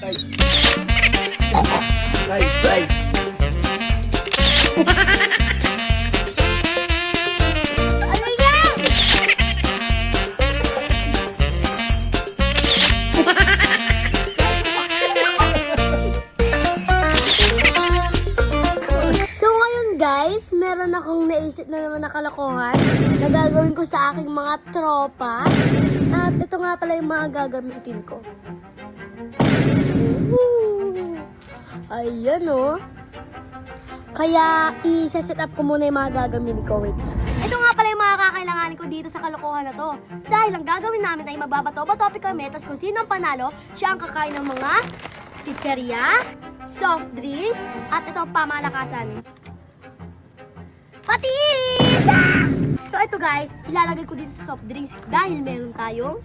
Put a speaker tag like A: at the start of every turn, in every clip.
A: Tay. Tay, tay.
B: Ano yan? So ngayon guys, meron akong naisip na naman na kalokohan na gagawin ko sa aking mga tropa. At ito nga pala yung mga gagamitin ko. Ooh. Ayan oh. Kaya i-set up ko muna yung mga gagamitin ko. Wait. Ito nga pala yung mga kakailanganin ko dito sa kalokohan na to. Dahil ang gagawin namin ay magbabato-bato kami, tapos kung sino ang panalo, siya ang kakain ng mga chicheria, soft drinks, at ito pamalakasan. Patis! So ito guys, ilalagay ko dito sa soft drinks dahil meron tayong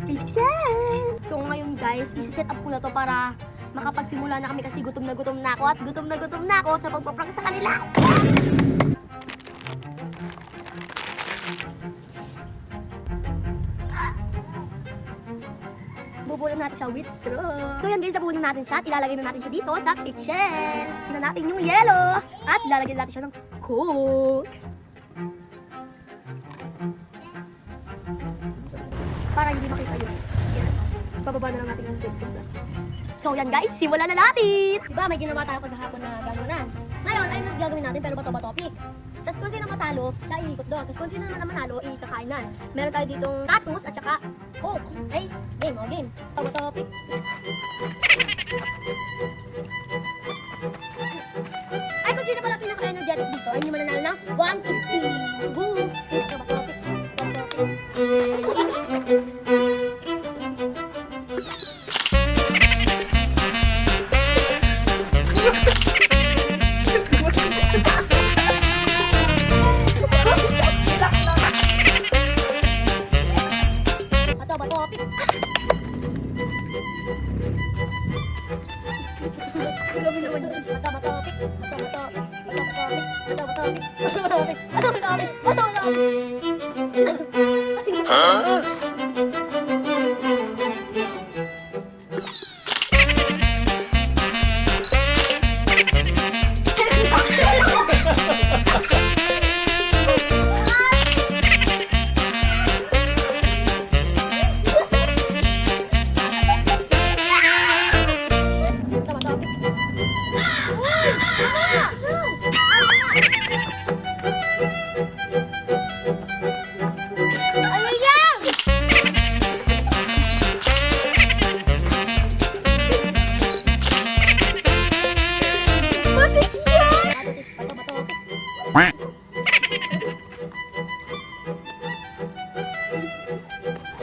B: pichen. So ngayon guys, isi-set up ko na to para makapagsimula na kami kasi gutom na ako at gutom na ako sa pagpaprank sa kanila. Bubulan natin siya with straw. So yan guys, nabunan natin siya at ilalagay na natin siya dito sa pichen. Na natin yung yellow at ilalagay natin siya ng coke. Para hindi makita yun. Yan. Bababa na lang natin yung plastic plastic. So yan guys, simulan na natin! Diba may ginawa tayo kagahapon na gano'n. Ngayon, ayun ang gagawin natin pero bato-batopic. Tapos kung sino matalo, siya iikot doon. Tapos kung sino naman manalo, ikakain na. Meron tayo ditong tatus at saka coke. Ay, game, o game. Bato-batopic. Ay, kung sino pala pinaka-energetic dito, ay hindi mananalo ng 150. Boom! Bato-batopic.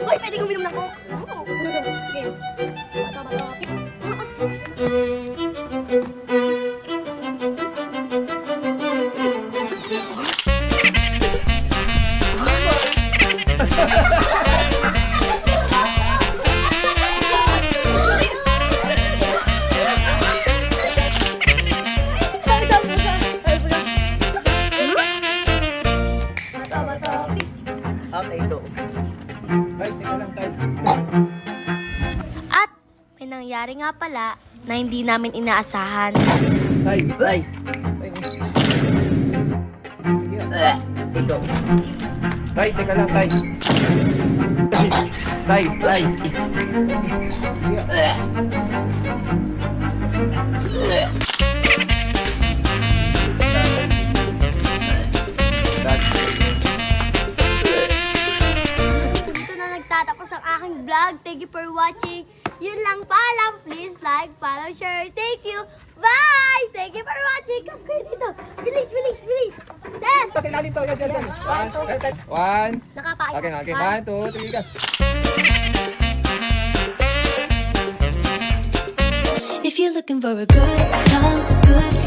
B: Uy, pwede kong minom ng coke. Sige. Bato-bato.
A: Okay, ito. Tay, teka lang, tay.
B: At may nangyari nga pala na hindi namin inaasahan.
A: Tay, tay. Ito. Tay, teka lang, tay. Tay, tay.
B: Dito na nagtatapos ang aking vlog. Thank you for watching. Yun lang pala. Please like, follow, share. Thank you. Bye! Thank you for watching. Come kayo dito. Bilis, bilis, bilis. Ses!
A: Sa ilalim to, yan, yan, yan. One.
B: Nakapain.
A: Okay, okay. 1, 2, 3, go.
C: If you're looking for a good time, good